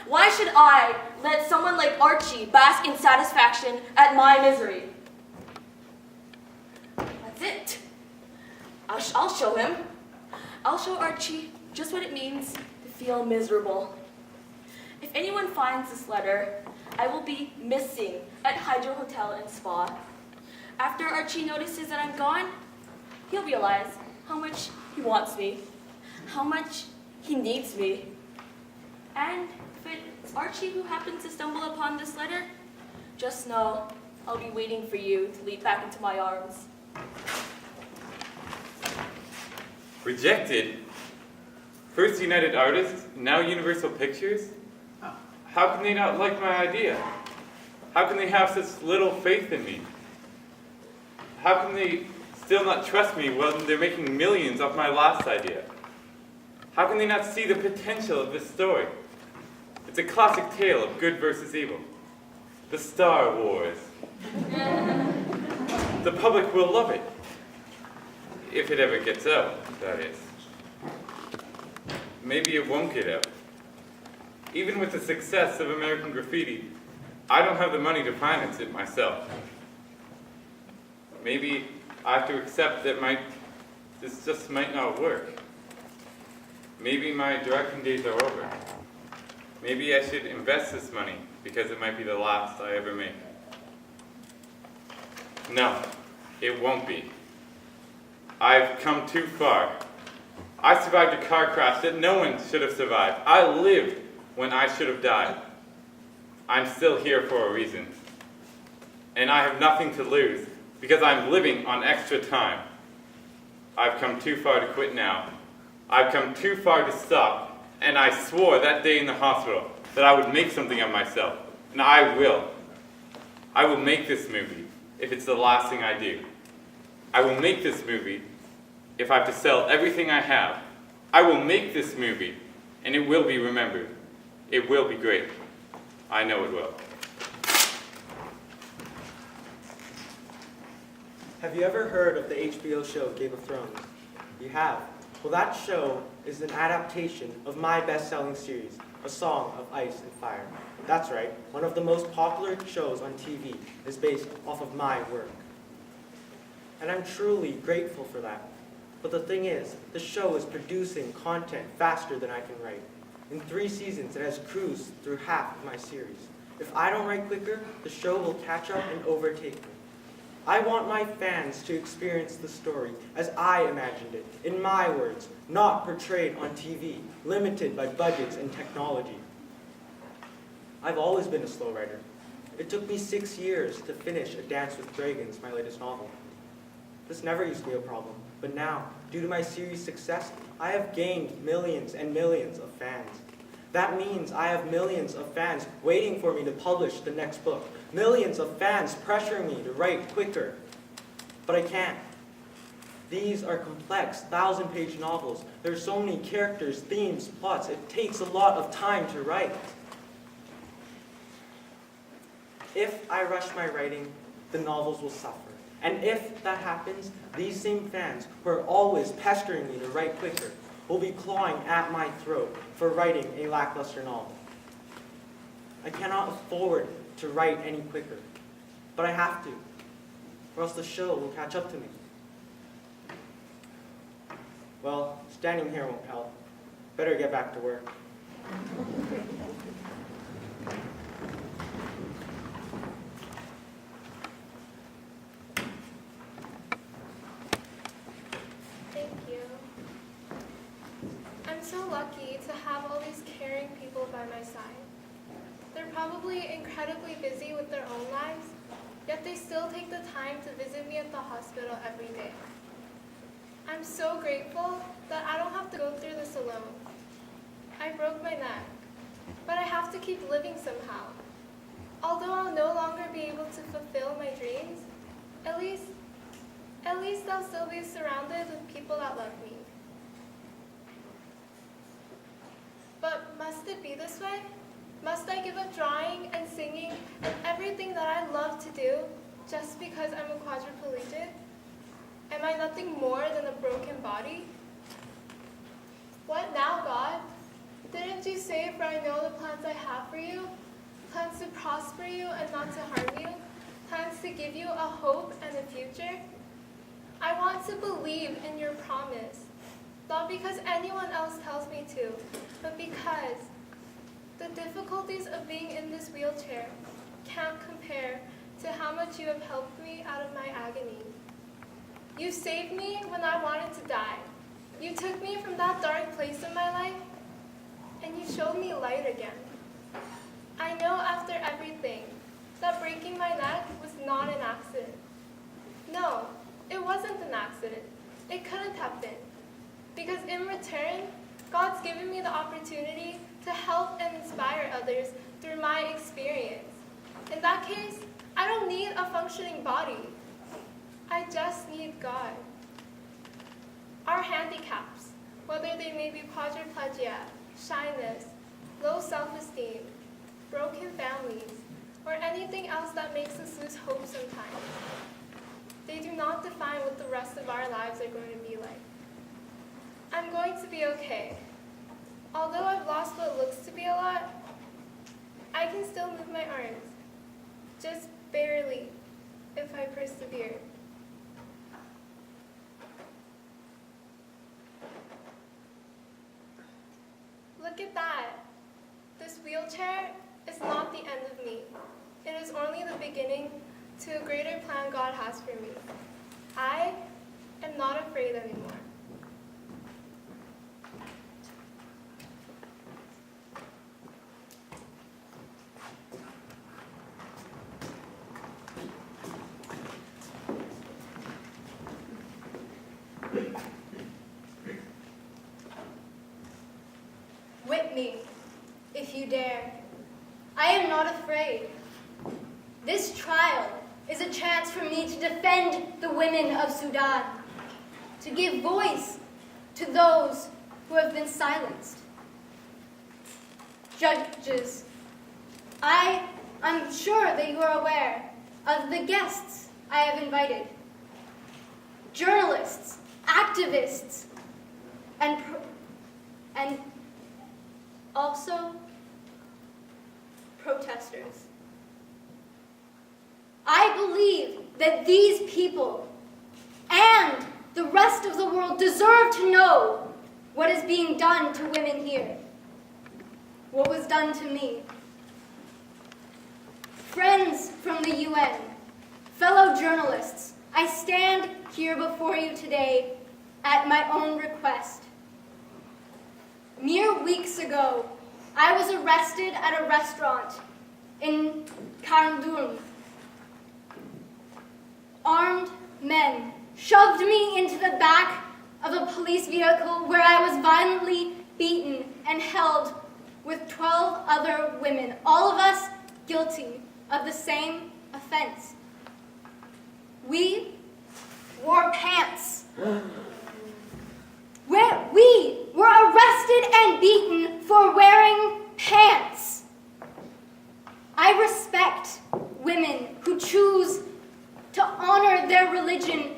[SPEAKER 17] Why should I let someone like Archie bask in satisfaction at my misery? That's it. I'll show him. I'll show Archie just what it means to feel miserable. If anyone finds this letter, I will be missing at Hydro Hotel and Spa. After Archie notices that I'm gone, he'll realize how much he wants me, how much he needs me. And if it's Archie who happens to stumble upon this letter, just know I'll be waiting for you to leap back into my arms.
[SPEAKER 18] Rejected? First United Artists, now Universal Pictures? How can they not like my idea? How can they have such little faith in me? How can they still not trust me when they're making millions off my last idea? How can they not see the potential of this story? It's a classic tale of good versus evil. The Star Wars. The public will love it. If it ever gets out, that is. Maybe it won't get out. Even with the success of American Graffiti, I don't have the money to finance it myself. Maybe I have to accept that this just might not work. Maybe my directing days are over. Maybe I should invest this money because it might be the last I ever make. No, it won't be. I've come too far. I survived a car crash that no one should have survived. I lived when I should have died. I'm still here for a reason. And I have nothing to lose because I'm living on extra time. I've come too far to quit now. I've come too far to stop, and I swore that day in the hospital that I would make something of myself, and I will. I will make this movie if it's the last thing I do. I will make this movie if I have to sell everything I have. I will make this movie, and it will be remembered. It will be great. I know it will.
[SPEAKER 19] Have you ever heard of the HBO show Game of Thrones? You have. Well, that show is an adaptation of my best-selling series, A Song of Ice and Fire. That's right, one of the most popular shows on TV is based off of my work. And I'm truly grateful for that. But the thing is, the show is producing content faster than I can write. In 3 seasons, it has cruised through half of my series. If I don't write quicker, the show will catch up and overtake me. I want my fans to experience the story as I imagined it, in my words, not portrayed on TV, limited by budgets and technology. I've always been a slow writer. It took me 6 years to finish A Dance with Dragons, my latest novel. This never used to be a problem, but now, due to my series' success, I have gained millions and millions of fans. That means I have millions of fans waiting for me to publish the next book. Millions of fans pressuring me to write quicker. But I can't. These are complex, 1,000-page novels. There's so many characters, themes, plots. It takes a lot of time to write. If I rush my writing, the novels will suffer. And if that happens, these same fans who are always pestering me to write quicker will be clawing at my throat for writing a lackluster novel. I cannot afford to write any quicker, but I have to, or else the show will catch up to me. Well, standing here won't help. Better get back to work.
[SPEAKER 20] Thank you. I'm so lucky to have all these caring people by my side. They're probably incredibly busy with their own lives, yet they still take the time to visit me at the hospital every day. I'm so grateful that I don't have to go through this alone. I broke my neck, but I have to keep living somehow. Although I'll no longer be able to fulfill my dreams, at least I'll still be surrounded with people that love me. But must it be this way? Must I give up drawing and singing and everything that I love to do just because I'm a quadriplegic? Am I nothing more than a broken body? What now, God? Didn't you say, for I know the plans I have for you? Plans to prosper you and not to harm you? Plans to give you a hope and a future? I want to believe in your promise, not because anyone else tells me to, but because the difficulties of being in this wheelchair can't compare to how much you have helped me out of my agony. You saved me when I wanted to die. You took me from that dark place in my life, and you showed me light again. I know after everything that breaking my neck was not an accident. No, it wasn't an accident. It couldn't have been. Because in return, God's given me the opportunity to help and inspire others through my experience. In that case, I don't need a functioning body. I just need God. Our handicaps, whether they may be quadriplegia, shyness, low self-esteem, broken families, or anything else that makes us lose hope sometimes, they do not define what the rest of our lives are going to be like. I'm going to be okay. Although I've lost what looks to be a lot, I can still move my arms, just barely, if I persevere. Look at that. This wheelchair is not the end of me. It is only the beginning to a greater plan God has for me. I am not afraid anymore.
[SPEAKER 21] Whip me, if you dare. I am not afraid. This trial is a chance for me to defend the women of Sudan, to give voice to those who have been silenced. Judges, I'm sure that you are aware of the guests I have invited. Journalists, activists, and also protesters. I believe that these people and the rest of the world deserve to know what is being done to women here, what was done to me. Friends from the UN, fellow journalists, I stand here before you today at my own request. Mere weeks ago, I was arrested at a restaurant in Khartoum. Armed men shoved me into the back of a police vehicle where I was violently beaten and held with 12 other women, all of us guilty of the same offense. We wore pants for wearing pants. I respect women who choose to honor their religion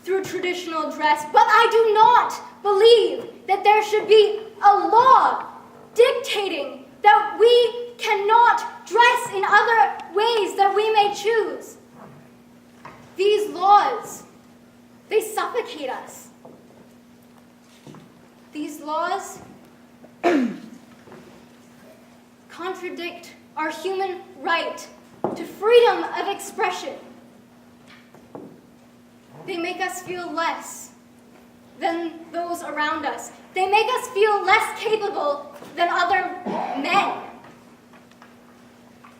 [SPEAKER 21] through traditional dress, but I do not believe that there should be a law dictating that we cannot dress in other ways that we may choose. These laws, they suffocate us. These laws contradict our human right to freedom of expression. They make us feel less than those around us. They make us feel less capable than other men.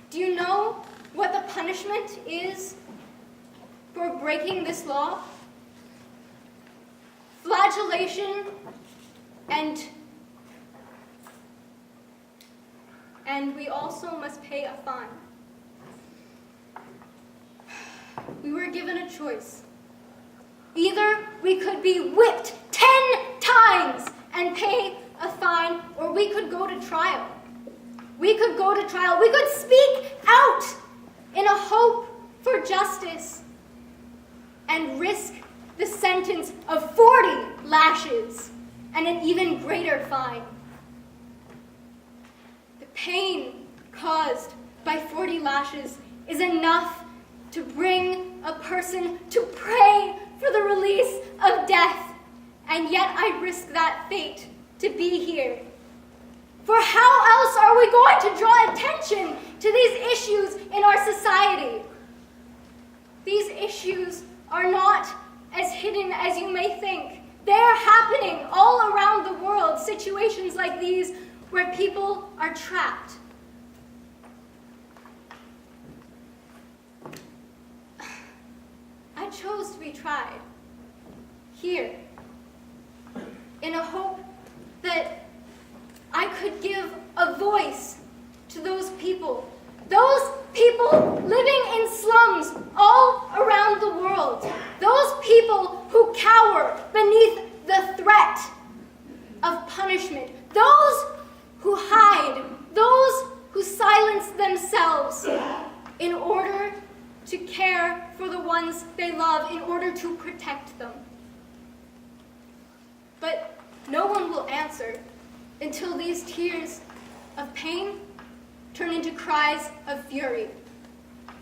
[SPEAKER 21] Do you know what the punishment is for breaking this law? Flagellation and we also must pay a fine. We were given a choice. Either we could be whipped 10 times and pay a fine, or we could go to trial. We could go to trial. We could speak out in a hope for justice and risk the sentence of 40 lashes and an even greater fine. The pain caused by 40 lashes is enough to bring a person to pray for the release of death, and yet I risk that fate to be here. For how else are we going to draw attention to these issues in our society? These issues are not as hidden as you may think. They are happening all around the world, situations like these where people are trapped. I chose to be tried here in a hope that I could give a voice to those people living in slums all around the world, those people who cower beneath the threat of punishment, those who hide, those who silence themselves in order to care for the ones they love, in order to protect them. But no one will answer until these tears of pain turn into cries of fury.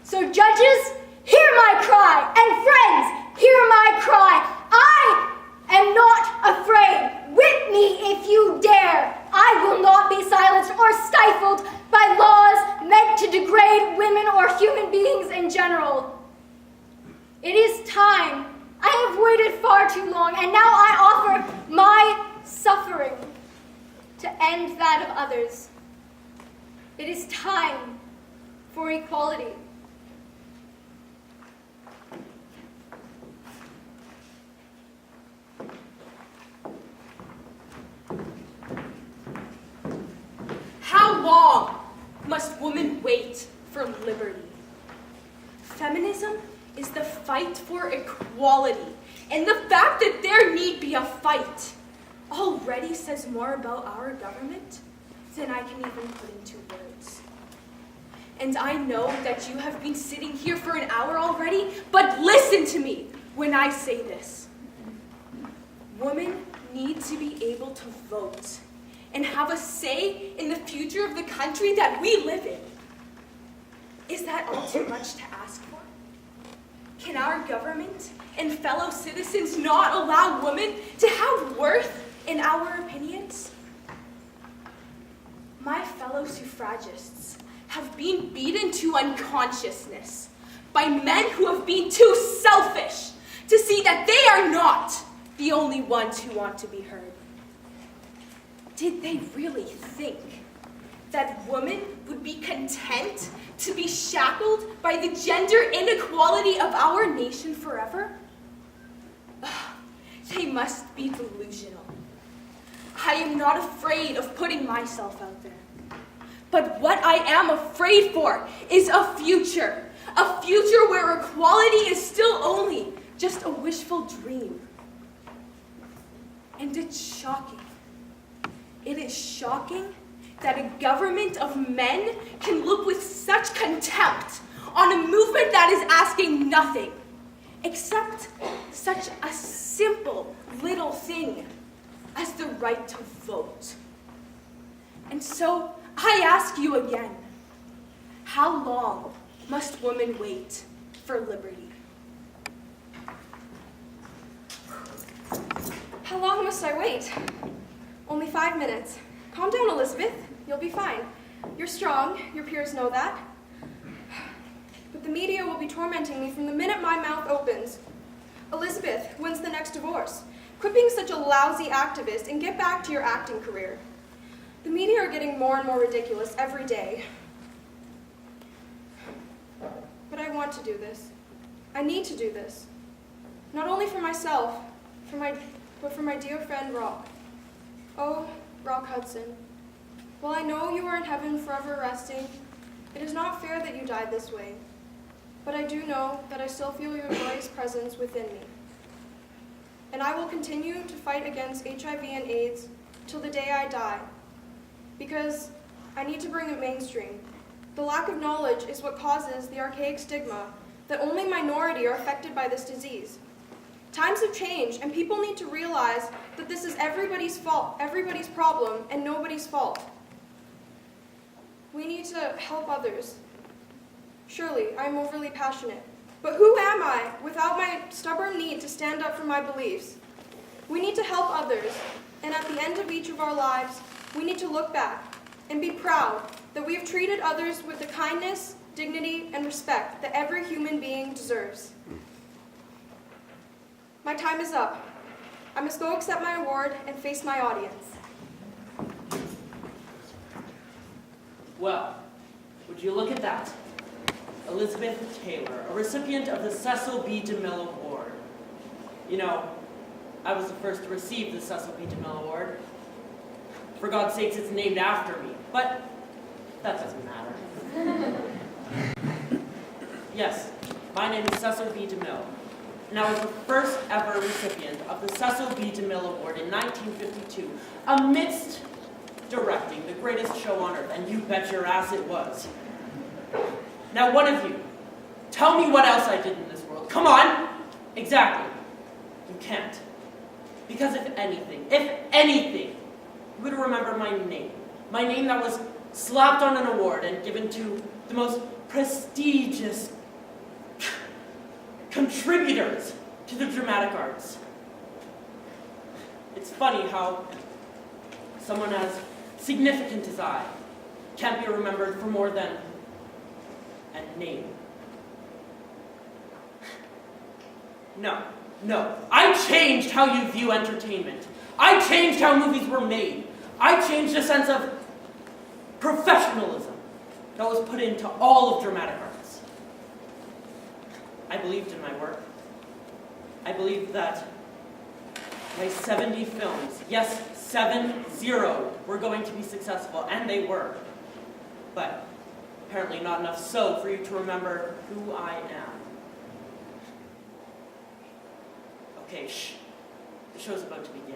[SPEAKER 21] So judges, hear my cry, and friends, hear my cry. I am not afraid. Whip me if you dare. I will not be silenced or stifled by laws meant to degrade women or human beings in general. It is time. I have waited far too long, and now I offer my suffering to end that of others. It is time for equality.
[SPEAKER 17] How long must women wait for liberty? Feminism is the fight for equality, and the fact that there need be a fight already says more about our government than I can even put into words. And I know that you have been sitting here for an hour already, but listen to me when I say this. Women need to be able to vote and have a say in the future of the country that we live in. Is that all too much to ask for? Can our government and fellow citizens not allow women to have worth in our opinions? My fellow suffragists have been beaten to unconsciousness by men who have been too selfish to see that they are not the only ones who want to be heard. Did they really think that women would be content to be shackled by the gender inequality of our nation forever? They must be delusional. I am not afraid of putting myself out there. But what I am afraid for is a future where equality is still only just a wishful dream. And it's shocking. It is shocking
[SPEAKER 1] that a government of men can look with such contempt on a movement that is asking nothing except such a simple little thing as the right to vote. And so I ask you again, how long must women wait for liberty?
[SPEAKER 4] How long must I wait? Only 5 minutes. Calm down, Elizabeth. You'll be fine. You're strong. Your peers know that. But the media will be tormenting me from the minute my mouth opens. Elizabeth, when's the next divorce? Quit being such a lousy activist and get back to your acting career. The media are getting more and more ridiculous every day. But I want to do this. I need to do this. Not only for myself, but for my dear friend Rock. Oh, Rock Hudson. While I know you are in heaven forever resting, it is not fair that you died this way. But I do know that I still feel your joyous presence within me. And I will continue to fight against HIV and AIDS till the day I die. Because I need to bring it mainstream. The lack of knowledge is what causes the archaic stigma that only minority are affected by this disease. Times have changed, and people need to realize that this is everybody's fault, everybody's problem, and nobody's fault. We need to help others. Surely, I'm overly passionate. But who am I without my stubborn need to stand up for my beliefs? We need to help others, and at the end of each of our lives, we need to look back and be proud that we have treated others with the kindness, dignity, and respect that every human being deserves. My time is up. I must go accept my award and face my audience.
[SPEAKER 22] Well, would you look at that? Elizabeth Taylor, a recipient of the Cecil B. DeMille Award. You know, I was the first to receive the Cecil B. DeMille Award. For God's sakes, it's named after me, but that doesn't matter. Yes, my name is Cecil B. DeMille, and I was the first ever recipient of the Cecil B. DeMille Award in 1952, amidst directing the greatest show on earth, and you bet your ass it was. Now, one of you, tell me what else I did in this world. Come on! Exactly. You can't. Because if anything, you would remember my name that was slapped on an award and given to the most prestigious contributors to the dramatic arts. It's funny how someone as significant as I can't be remembered for more than a name. No. I changed how you view entertainment. I changed how movies were made. I changed the sense of professionalism that was put into all of dramatic arts. I believed in my work. I believed that my 70 films, yes, 70, were going to be successful, and they were. But apparently not enough so for you to remember who I am. Okay, shh. The show's about to begin.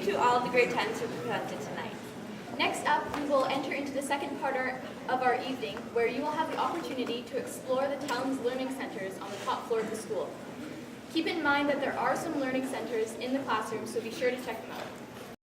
[SPEAKER 2] to all of the grade 10s who presented tonight.
[SPEAKER 4] Next up, we will enter into the second part of our evening, where you will have the opportunity to explore the Talons Learning Centers on the top floor of the school. Keep in mind that there are some learning centers in the classroom, so be sure to check them out.